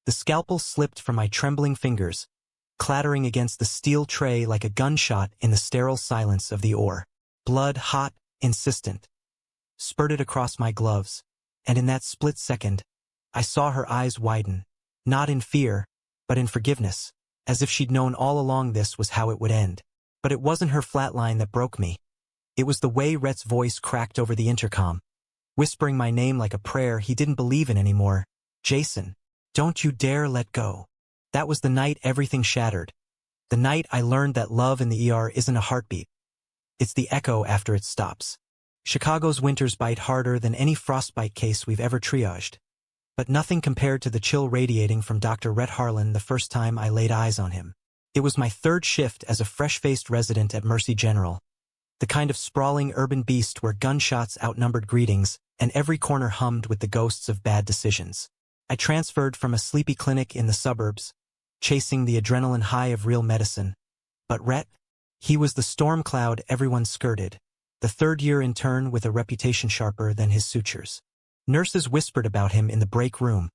The scalpel slipped from my trembling fingers, clattering against the steel tray like a gunshot in the sterile silence of the OR. Blood, hot, insistent, spurted across my gloves, and in that split second, I saw her eyes widen, not in fear, but in forgiveness, as if she'd known all along this was how it would end. But it wasn't her flatline that broke me. It was the way Rhett's voice cracked over the intercom, whispering my name like a prayer he didn't believe in anymore. Jason, don't you dare let go. That was the night everything shattered. The night I learned that love in the ER isn't a heartbeat. It's the echo after it stops. Chicago's winters bite harder than any frostbite case we've ever triaged. But nothing compared to the chill radiating from Dr. Rhett Harlan the first time I laid eyes on him. It was my third shift as a fresh-faced resident at Mercy General, the kind of sprawling urban beast where gunshots outnumbered greetings and every corner hummed with the ghosts of bad decisions. I transferred from a sleepy clinic in the suburbs, chasing the adrenaline high of real medicine. But Rhett, he was the storm cloud everyone skirted, the third-year intern with a reputation sharper than his sutures. Nurses whispered about him in the break room,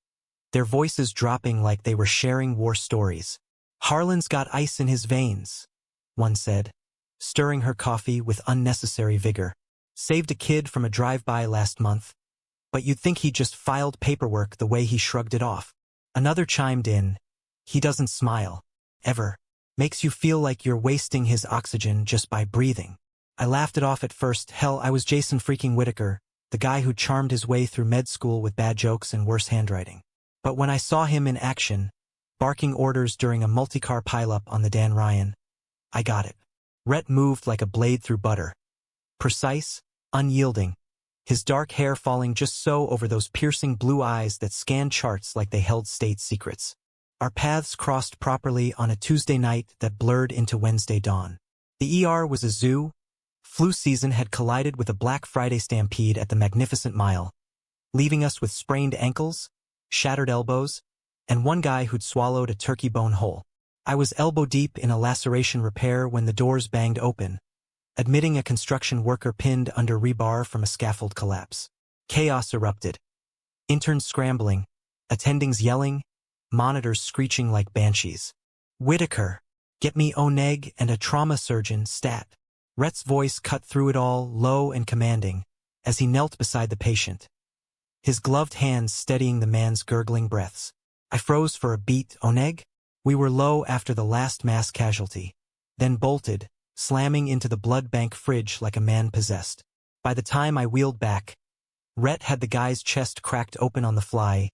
their voices dropping like they were sharing war stories. Harlan's got ice in his veins, one said, stirring her coffee with unnecessary vigor. Saved a kid from a drive-by last month, but you'd think he just filed paperwork the way he shrugged it off. Another chimed in, he doesn't smile, ever. Makes you feel like you're wasting his oxygen just by breathing. I laughed it off at first. Hell, I was Jason freaking Whitaker, the guy who charmed his way through med school with bad jokes and worse handwriting. But when I saw him in action, barking orders during a multi-car pileup on the Dan Ryan, I got it. Rhett moved like a blade through butter. Precise, unyielding, his dark hair falling just so over those piercing blue eyes that scanned charts like they held state secrets. Our paths crossed properly on a Tuesday night that blurred into Wednesday dawn. The ER was a zoo. Flu season had collided with a Black Friday stampede at the Magnificent Mile, leaving us with sprained ankles, shattered elbows, and one guy who'd swallowed a turkey bone whole. I was elbow-deep in a laceration repair when the doors banged open, admitting a construction worker pinned under rebar from a scaffold collapse. Chaos erupted. Interns scrambling, attendings yelling, monitors screeching like banshees. Whitaker, get me Oneg and a trauma surgeon, stat. Rhett's voice cut through it all, low and commanding, as he knelt beside the patient, his gloved hands steadying the man's gurgling breaths. I froze for a beat. Oneg? We were low after the last mass casualty, then bolted, slamming into the blood bank fridge like a man possessed. By the time I wheeled back, Rhett had the guy's chest cracked open on the fly,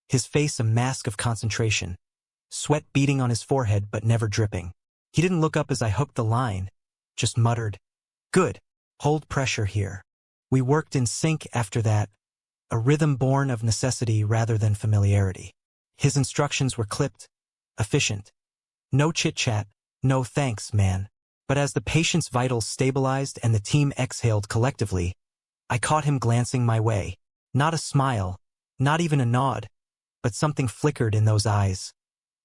his face a mask of concentration, sweat beading on his forehead but never dripping. He didn't look up as I hooked the line, just muttered, "Good. Hold pressure here." We worked in sync after that, a rhythm born of necessity rather than familiarity. His instructions were clipped, efficient. No chit-chat, no thanks, man. But as the patient's vitals stabilized and the team exhaled collectively, I caught him glancing my way. Not a smile, not even a nod, but something flickered in those eyes.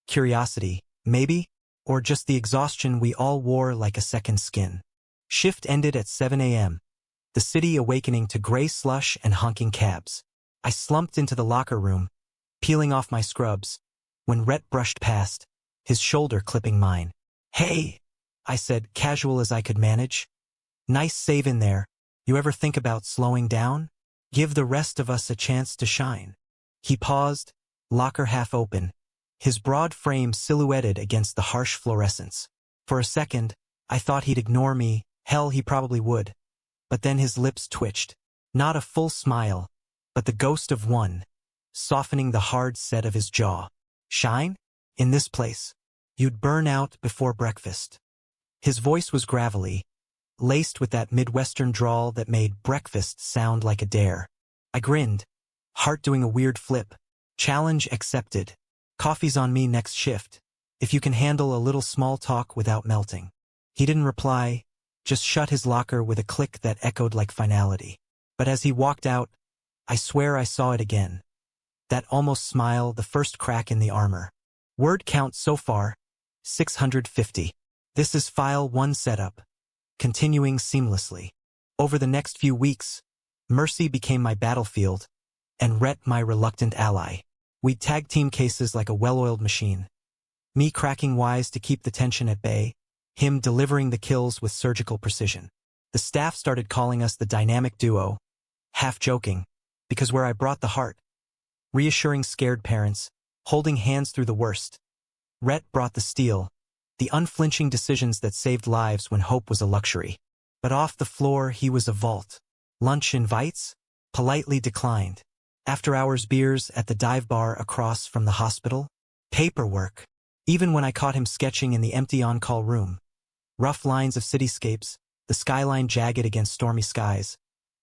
Curiosity, maybe? Or just the exhaustion we all wore like a second skin. Shift ended at 7 a.m., the city awakening to gray slush and honking cabs. I slumped into the locker room, peeling off my scrubs, when Rhett brushed past, his shoulder clipping mine. "Hey," I said, casual as I could manage. "Nice save in there. You ever think about slowing down? Give the rest of us a chance to shine." He paused, locker half open, his broad frame silhouetted against the harsh fluorescence. For a second, I thought he'd ignore me. Hell, he probably would. But then his lips twitched. Not a full smile, but the ghost of one, softening the hard set of his jaw. "Shine? In this place. You'd burn out before breakfast." His voice was gravelly, laced with that Midwestern drawl that made breakfast sound like a dare. I grinned, heart doing a weird flip. Challenge accepted. Coffee's on me next shift, if you can handle a little small talk without melting. He didn't reply, just shut his locker with a click that echoed like finality. But as he walked out, I swear I saw it again. That almost smile, the first crack in the armor. Word count so far, 650. This is file 1 setup, continuing seamlessly. Over the next few weeks, Mercy became my battlefield, and Rhett my reluctant ally. We'd tag team cases like a well-oiled machine. Me cracking wise to keep the tension at bay, him delivering the kills with surgical precision. The staff started calling us the dynamic duo, half joking, because where I brought the heart, reassuring scared parents, holding hands through the worst. Rhett brought the steel, the unflinching decisions that saved lives when hope was a luxury. But off the floor he was a vault. Lunch invites? Politely declined. After-hours beers at the dive bar across from the hospital? Paperwork. Even when I caught him sketching in the empty on-call room. Rough lines of cityscapes, the skyline jagged against stormy skies.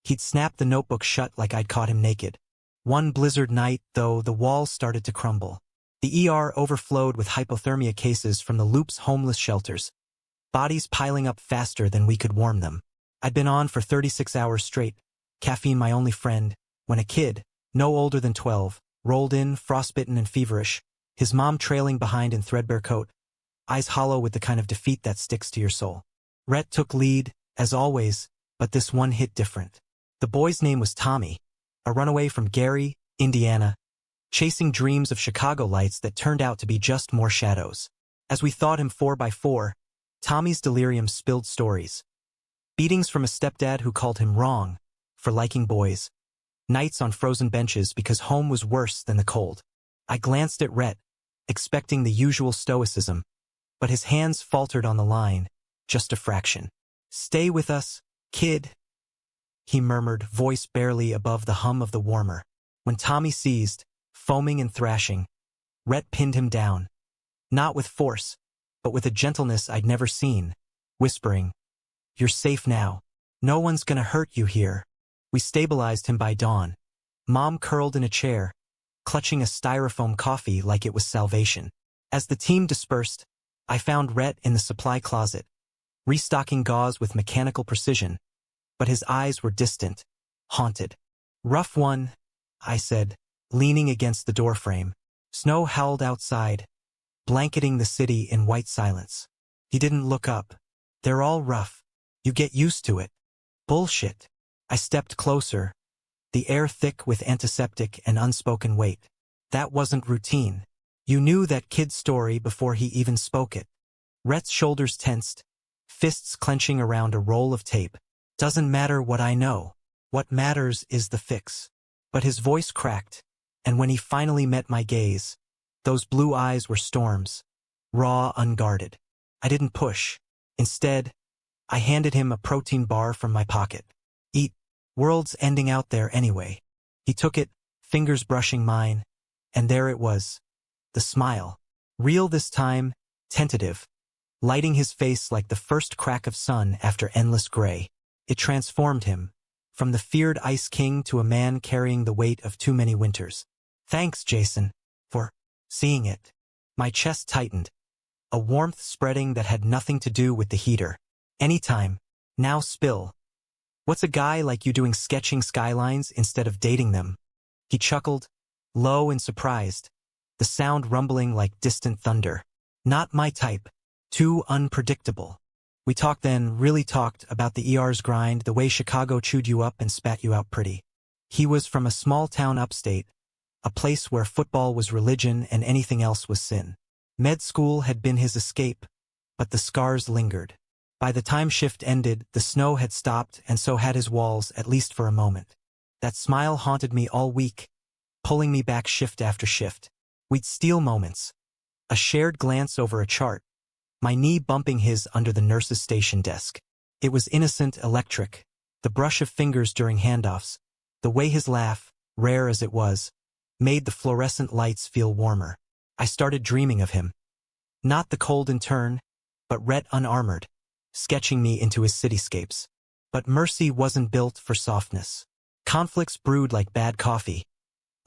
He'd snap the notebook shut like I'd caught him naked. One blizzard night, though, the walls started to crumble. The ER overflowed with hypothermia cases from the Loop's homeless shelters, bodies piling up faster than we could warm them. I'd been on for 36 hours straight, caffeine my only friend, when a kid, no older than 12, rolled in, frostbitten and feverish, his mom trailing behind in threadbare coat, eyes hollow with the kind of defeat that sticks to your soul. Rhett took lead, as always, but this one hit different. The boy's name was Tommy, a runaway from Gary, Indiana, chasing dreams of Chicago lights that turned out to be just more shadows. As we thawed him 4x4, Tommy's delirium spilled stories. Beatings from a stepdad who called him wrong for liking boys. Nights on frozen benches because home was worse than the cold. I glanced at Rhett, expecting the usual stoicism, but his hands faltered on the line, just a fraction. "Stay with us, kid," he murmured, voice barely above the hum of the warmer. When Tommy seized, foaming and thrashing, Rhett pinned him down. Not with force, but with a gentleness I'd never seen, whispering, "You're safe now. No one's gonna hurt you here." We stabilized him by dawn. Mom curled in a chair, clutching a styrofoam coffee like it was salvation. As the team dispersed, I found Rhett in the supply closet, restocking gauze with mechanical precision, but his eyes were distant, haunted. "Rough one," I said, leaning against the doorframe. Snow howled outside, blanketing the city in white silence. He didn't look up. "They're all rough. You get used to it." "Bullshit." I stepped closer, the air thick with antiseptic and unspoken weight. "That wasn't routine. You knew that kid's story before he even spoke it." Rhett's shoulders tensed, fists clenching around a roll of tape. "Doesn't matter what I know. What matters is the fix." But his voice cracked, and when he finally met my gaze, those blue eyes were storms, raw, unguarded. I didn't push. Instead, I handed him a protein bar from my pocket. "Eat. World's ending out there anyway." He took it, fingers brushing mine, and there it was. The smile. Real this time, tentative, lighting his face like the first crack of sun after endless gray. It transformed him, from the feared Ice King to a man carrying the weight of too many winters. "Thanks, Jason, for seeing it." My chest tightened, a warmth spreading that had nothing to do with the heater. "Anytime. Now spill. What's a guy like you doing sketching skylines instead of dating them?" He chuckled, low and surprised, the sound rumbling like distant thunder. "Not my type. Too unpredictable." We talked then, really talked, about the ER's grind, the way Chicago chewed you up and spat you out pretty. He was from a small town upstate, a place where football was religion and anything else was sin. Med school had been his escape, but the scars lingered. By the time shift ended, the snow had stopped, and so had his walls, at least for a moment. That smile haunted me all week, pulling me back shift after shift. We'd steal moments. A shared glance over a chart, my knee bumping his under the nurse's station desk. It was innocent, electric, the brush of fingers during handoffs, the way his laugh, rare as it was, made the fluorescent lights feel warmer. I started dreaming of him. Not the cold intern, but Rhett unarmored, sketching me into his cityscapes. But mercy wasn't built for softness. Conflicts brewed like bad coffee.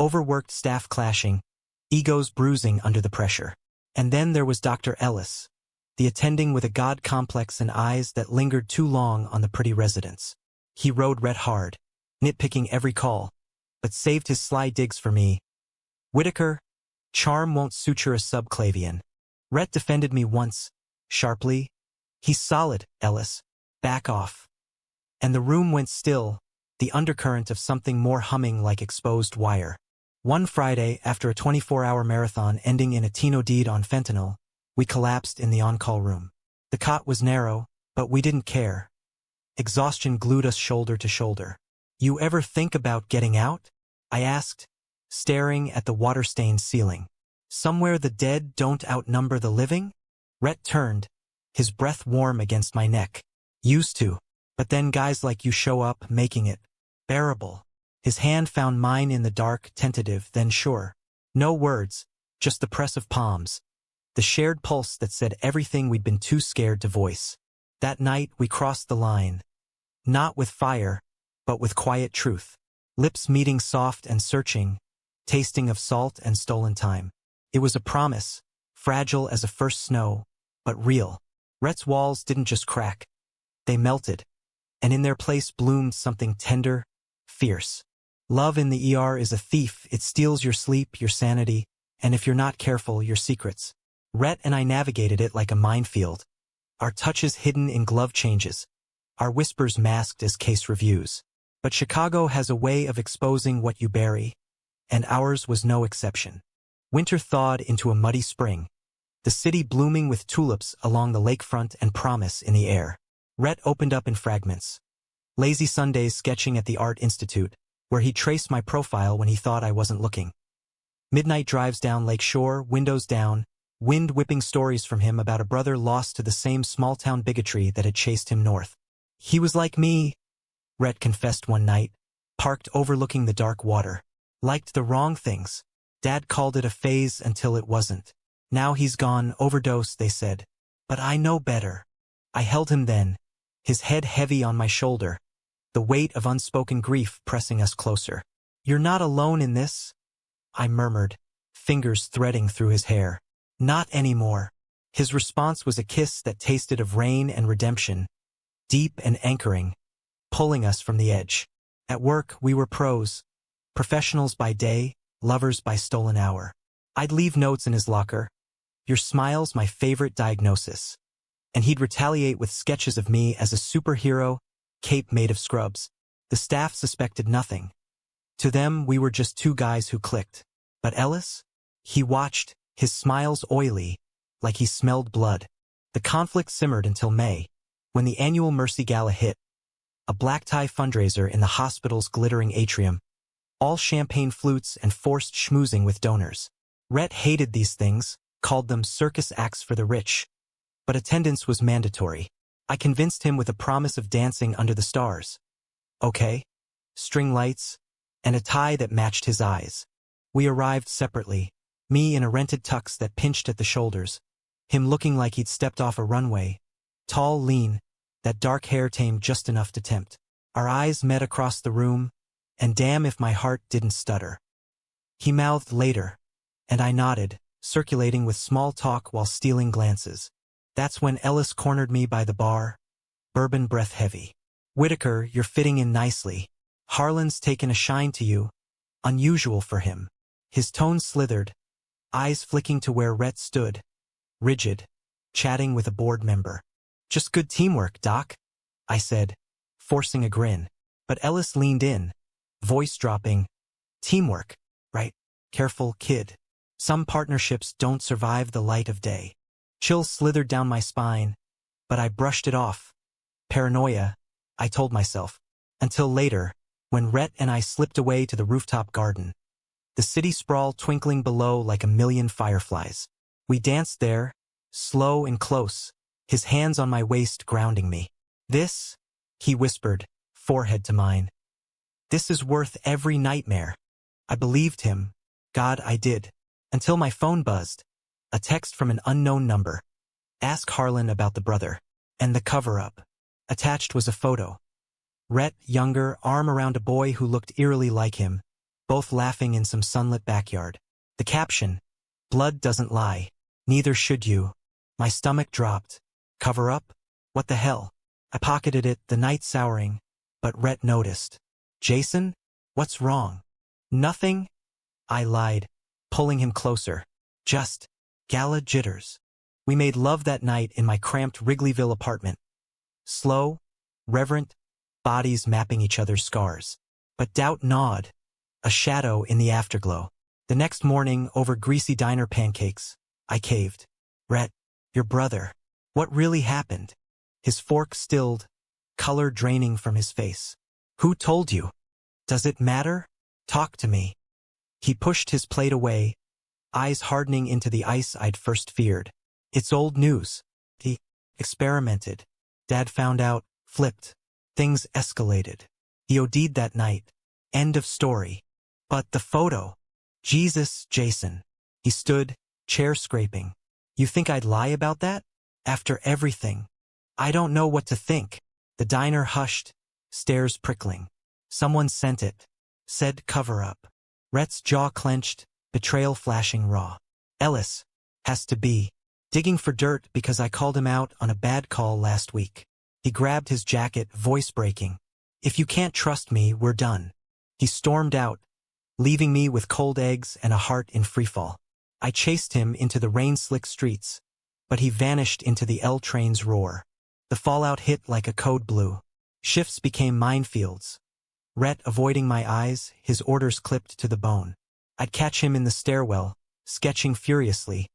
Overworked staff clashing, egos bruising under the pressure. And then there was Dr. Ellis, the attending with a god complex and eyes that lingered too long on the pretty residents. He rode Rhett hard, nitpicking every call, but saved his sly digs for me. "Whitaker, charm won't suture a subclavian." Rhett defended me once, sharply. "He's solid, Ellis. Back off." And the room went still, the undercurrent of something more humming like exposed wire. One Friday, after a 24-hour marathon ending in a Tino deed on fentanyl, we collapsed in the on-call room. The cot was narrow, but we didn't care. Exhaustion glued us shoulder to shoulder. "You ever think about getting out?" I asked, staring at the water-stained ceiling. "Somewhere the dead don't outnumber the living?" Rhett turned, his breath warm against my neck. "Used to. But then guys like you show up, making it bearable." His hand found mine in the dark, tentative, then sure. No words, just the press of palms. The shared pulse that said everything we'd been too scared to voice. That night we crossed the line. Not with fire, but with quiet truth. Lips meeting soft and searching, tasting of salt and stolen time. It was a promise, fragile as a first snow, but real. Rhett's walls didn't just crack. They melted, and in their place bloomed something tender, fierce. Love in the ER is a thief. It steals your sleep, your sanity, and if you're not careful, your secrets. Rhett and I navigated it like a minefield. Our touches hidden in glove changes. Our whispers masked as case reviews. But Chicago has a way of exposing what you bury, and ours was no exception. Winter thawed into a muddy spring, the city blooming with tulips along the lakefront and promise in the air. Rhett opened up in fragments. Lazy Sundays sketching at the Art Institute, where he traced my profile when he thought I wasn't looking. Midnight drives down Lake Shore, windows down, wind whipping stories from him about a brother lost to the same small-town bigotry that had chased him north. "He was like me," Rhett confessed one night, parked overlooking the dark water. "Liked the wrong things. Dad called it a phase until it wasn't. Now he's gone, overdosed, they said. But I know better." I held him then, his head heavy on my shoulder, the weight of unspoken grief pressing us closer. "You're not alone in this," I murmured, fingers threading through his hair. "Not anymore." His response was a kiss that tasted of rain and redemption, deep and anchoring, pulling us from the edge. At work, we were pros, professionals by day, lovers by stolen hour. I'd leave notes in his locker. "Your smile's my favorite diagnosis." And he'd retaliate with sketches of me as a superhero, cape made of scrubs. The staff suspected nothing. To them, we were just two guys who clicked. But Ellis? He watched, his smiles oily, like he smelled blood. The conflict simmered until May, when the annual Mercy Gala hit. A black-tie fundraiser in the hospital's glittering atrium. All champagne flutes and forced schmoozing with donors. Rhett hated these things, called them circus acts for the rich. But attendance was mandatory. I convinced him with a promise of dancing under the stars. Okay. String lights, and a tie that matched his eyes. We arrived separately, me in a rented tux that pinched at the shoulders, him looking like he'd stepped off a runway, tall, lean, that dark hair tamed just enough to tempt. Our eyes met across the room, and damn if my heart didn't stutter. He mouthed later, and I nodded, circulating with small talk while stealing glances. That's when Ellis cornered me by the bar, bourbon breath heavy. "Whitaker, you're fitting in nicely. Harlan's taken a shine to you." Unusual for him. His tone slithered, eyes flicking to where Rhett stood, rigid, chatting with a board member. "Just good teamwork, Doc," I said, forcing a grin. But Ellis leaned in, voice dropping. "Teamwork, right? Careful, kid. Some partnerships don't survive the light of day." Chills slithered down my spine, but I brushed it off. Paranoia, I told myself. Until later, when Rhett and I slipped away to the rooftop garden. The city sprawl twinkling below like a million fireflies. We danced there, slow and close, his hands on my waist grounding me. "This," he whispered, forehead to mine. "This is worth every nightmare." I believed him. God, I did. Until my phone buzzed. A text from an unknown number. "Ask Harlan about the brother." And the cover-up. Attached was a photo. Rhett, younger, arm around a boy who looked eerily like him, both laughing in some sunlit backyard. The caption, "Blood doesn't lie. Neither should you." My stomach dropped. Cover-up? What the hell? I pocketed it, the night souring, but Rhett noticed. "Jason? What's wrong?" "Nothing," I lied, pulling him closer. "Just gala jitters." We made love that night in my cramped Wrigleyville apartment. Slow, reverent, bodies mapping each other's scars. But doubt gnawed, a shadow in the afterglow. The next morning, over greasy diner pancakes, I caved. Rhett, your brother. What really happened? His fork stilled, color draining from his face. Who told you? Does it matter? Talk to me. He pushed his plate away, eyes hardening into the ice I'd first feared. It's old news. He experimented. Dad found out, flipped. Things escalated. He OD'd that night. End of story. But the photo. Jesus, Jason. He stood, chair scraping. You think I'd lie about that? After everything. I don't know what to think. The diner hushed, stares prickling. Someone sent it. Said cover up. Rhett's jaw clenched, betrayal flashing raw. Ellis. Has to be. Digging for dirt because I called him out on a bad call last week. He grabbed his jacket, voice breaking. If you can't trust me, we're done. He stormed out, leaving me with cold eggs and a heart in freefall. I chased him into the rain-slick streets, but he vanished into the L train's roar. The fallout hit like a code blue. Shifts became minefields. Rhett avoiding my eyes, his orders clipped to the bone. I'd catch him in the stairwell, sketching furiously,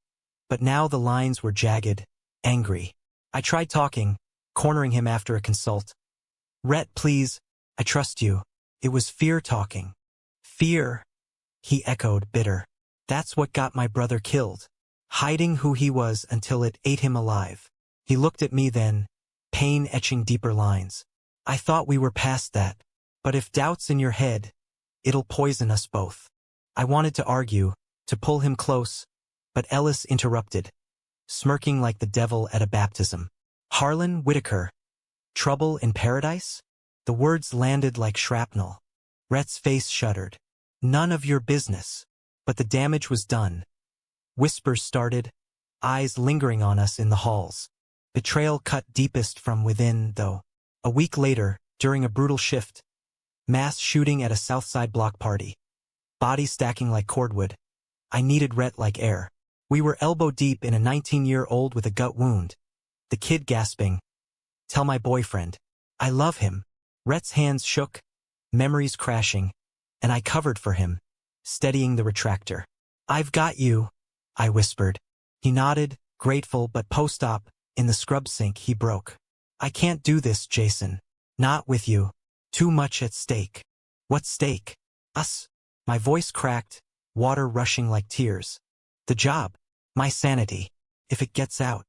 but now the lines were jagged, angry. I tried talking, cornering him after a consult. Rhett, please, I trust you. It was fear talking. Fear, he echoed, bitter. That's what got my brother killed. Hiding who he was until it ate him alive. He looked at me then, pain etching deeper lines. I thought we were past that. But if doubt's in your head, it'll poison us both. I wanted to argue, to pull him close, but Ellis interrupted, smirking like the devil at a baptism. Harlan Whitaker. Trouble in paradise? The words landed like shrapnel. Rhett's face shuddered. None of your business. But the damage was done. Whispers started, eyes lingering on us in the halls. Betrayal cut deepest from within, though. A week later, during a brutal shift, mass shooting at a Southside block party. Bodies stacking like cordwood. I needed Rhett like air. We were elbow deep in a 19-year-old with a gut wound. The kid gasping. Tell my boyfriend. I love him. Rhett's hands shook, memories crashing, and I covered for him, steadying the retractor. I've got you, I whispered. He nodded, grateful, but post-op, in the scrub sink, he broke. I can't do this, Jason. Not with you. Too much at stake. What stake? Us. My voice cracked, water rushing like tears. The job. My sanity. If it gets out.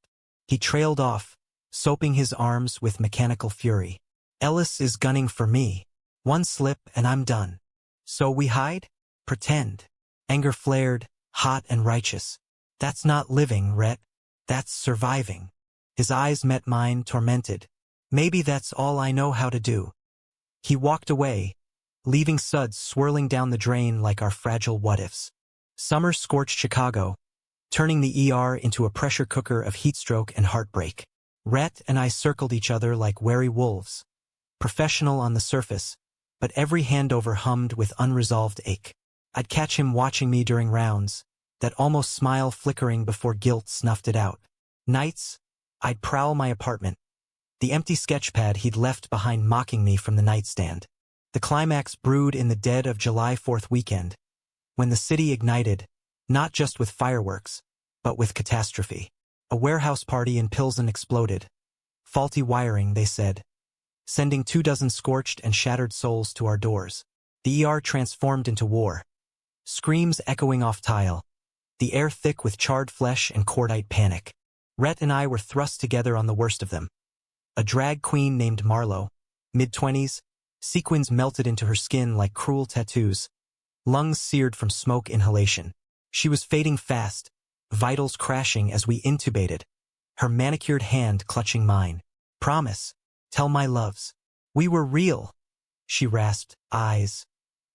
He trailed off, soaping his arms with mechanical fury. Ellis is gunning for me. One slip and I'm done. So we hide? Pretend. Anger flared, hot and righteous. That's not living, Rhett. That's surviving. His eyes met mine, tormented. Maybe that's all I know how to do. He walked away, leaving suds swirling down the drain like our fragile what-ifs. Summer scorched Chicago, turning the ER into a pressure cooker of heatstroke and heartbreak. Rhett and I circled each other like wary wolves. Professional on the surface, but every handover hummed with unresolved ache. I'd catch him watching me during rounds, that almost smile flickering before guilt snuffed it out. Nights, I'd prowl my apartment, the empty sketchpad he'd left behind mocking me from the nightstand. The climax brewed in the dead of July 4th weekend, when the city ignited, not just with fireworks, but with catastrophe. A warehouse party in Pilsen exploded. Faulty wiring, they said, sending 24 scorched and shattered souls to our doors. The ER transformed into war. Screams echoing off tile, the air thick with charred flesh and cordite panic. Rhett and I were thrust together on the worst of them. A drag queen named Marlo, mid-20s, sequins melted into her skin like cruel tattoos, lungs seared from smoke inhalation. She was fading fast, vitals crashing as we intubated, her manicured hand clutching mine. Promise, tell my loves. We were real, she rasped, eyes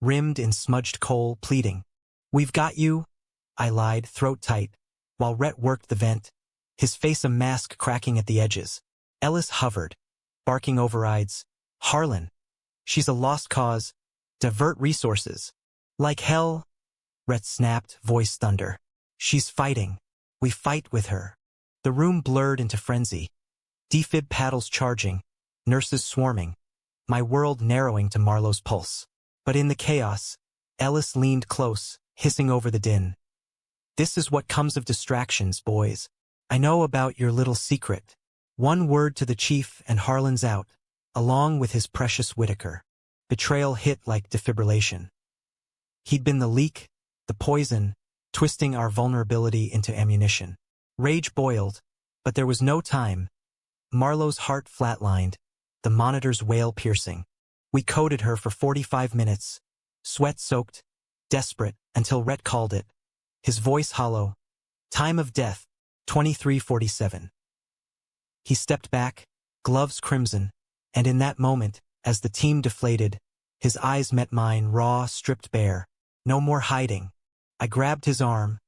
rimmed in smudged coal, pleading. We've got you, I lied, throat tight, while Rhett worked the vent, his face a mask cracking at the edges. Ellis hovered, barking overrides. Harlan. She's a lost cause. Divert resources. Like hell, Rhett snapped, voice thunder. She's fighting. We fight with her. The room blurred into frenzy. Defib paddles charging, nurses swarming, my world narrowing to Marlo's pulse. But in the chaos, Ellis leaned close, hissing over the din. "This is what comes of distractions, boys. I know about your little secret. One word to the chief and Harlan's out, along with his precious Whitaker." Betrayal hit like defibrillation. He'd been the leak, the poison, twisting our vulnerability into ammunition. Rage boiled, but there was no time. Marlowe's heart flatlined, the monitor's wail piercing. We coded her for 45 minutes, sweat-soaked, desperate, until Rhett called it, his voice hollow. "Time of death, 23:47. He stepped back, gloves crimson, and in that moment, as the team deflated, his eyes met mine, raw, stripped bare. No more hiding. I grabbed his arm,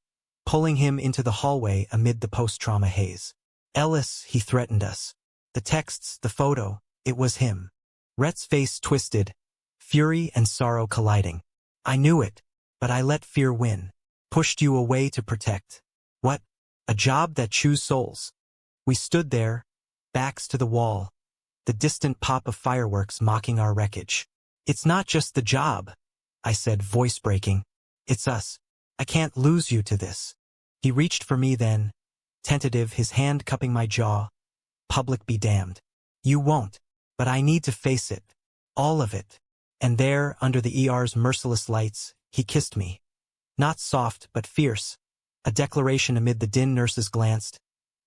pulling him into the hallway amid the post-trauma haze. "Ellis," he threatened us. The texts, the photo, it was him. Rhett's face twisted, fury and sorrow colliding. "I knew it, but I let fear win. Pushed you away to protect. What? A job that chews souls." We stood there, backs to the wall, the distant pop of fireworks mocking our wreckage. "It's not just the job," I said, voice breaking. "It's us. I can't lose you to this." He reached for me then, tentative, his hand cupping my jaw. "Public be damned. You won't, but I need to face it. All of it." And there, under the ER's merciless lights, he kissed me. Not soft, but fierce. A declaration amid the din. Nurses glanced.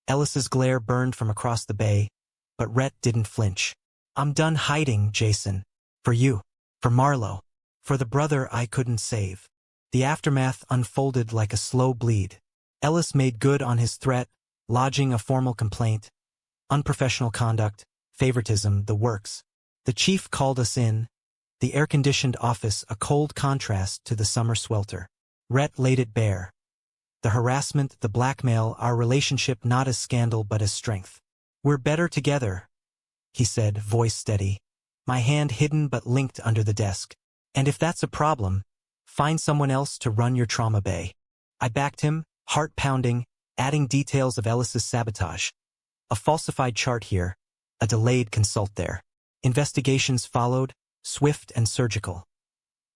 Ellis's glare burned from across the bay, but Rhett didn't flinch. "I'm done hiding, Jason. For you. For Marlowe. For the brother I couldn't save." The aftermath unfolded like a slow bleed. Ellis made good on his threat, lodging a formal complaint. Unprofessional conduct, favoritism, the works. The chief called us in, the air-conditioned office a cold contrast to the summer swelter. Rhett laid it bare. The harassment, the blackmail, our relationship not as scandal but as strength. "We're better together," he said, voice steady, my hand hidden but linked under the desk. "And if that's a problem, find someone else to run your trauma bay." I backed him, heart pounding, adding details of Ellis's sabotage. A falsified chart here, a delayed consult there. Investigations followed, swift and surgical.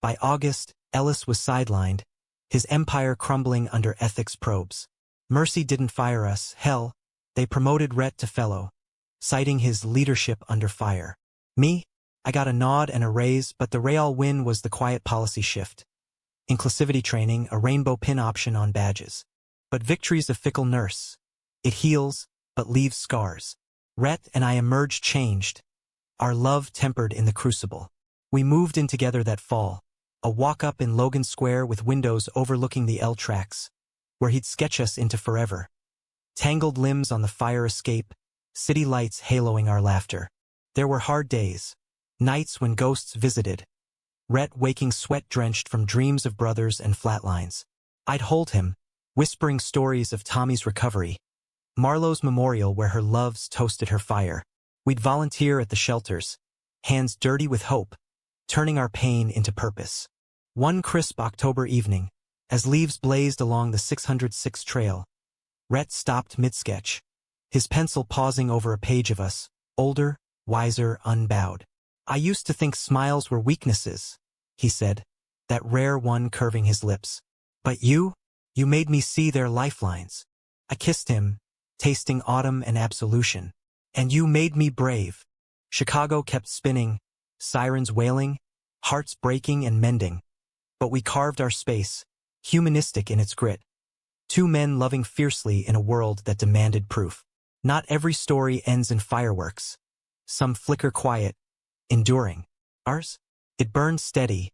By August, Ellis was sidelined, his empire crumbling under ethics probes. Mercy didn't fire us, hell, they promoted Rhett to fellow, citing his leadership under fire. Me? I got a nod and a raise, but the real win was the quiet policy shift. Inclusivity training, a rainbow pin option on badges. But victory's a fickle nurse. It heals, but leaves scars. Rhett and I emerged changed, our love tempered in the crucible. We moved in together that fall, a walk-up in Logan Square with windows overlooking the L tracks, where he'd sketch us into forever. Tangled limbs on the fire escape, city lights haloing our laughter. There were hard days, nights when ghosts visited, Rhett waking sweat-drenched from dreams of brothers and flatlines. I'd hold him, whispering stories of Tommy's recovery, Marlowe's memorial where her loves toasted her fire. We'd volunteer at the shelters, hands dirty with hope, turning our pain into purpose. One crisp October evening, as leaves blazed along the 606 trail, Rhett stopped mid-sketch, his pencil pausing over a page of us, older, wiser, unbowed. "I used to think smiles were weaknesses," he said, that rare one curving his lips. "But you made me see their lifelines." I kissed him, tasting autumn and absolution. "And you made me brave." Chicago kept spinning, sirens wailing, hearts breaking and mending. But we carved our space, humanistic in its grit. Two men loving fiercely in a world that demanded proof. Not every story ends in fireworks. Some flicker quiet, enduring. Ours? It burned steady,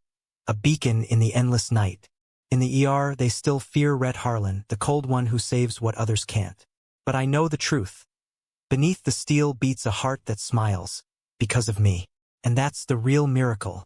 a beacon in the endless night. In the ER, they still fear Rhett Harlan, the cold one who saves what others can't. But I know the truth. Beneath the steel beats a heart that smiles, because of me. And that's the real miracle.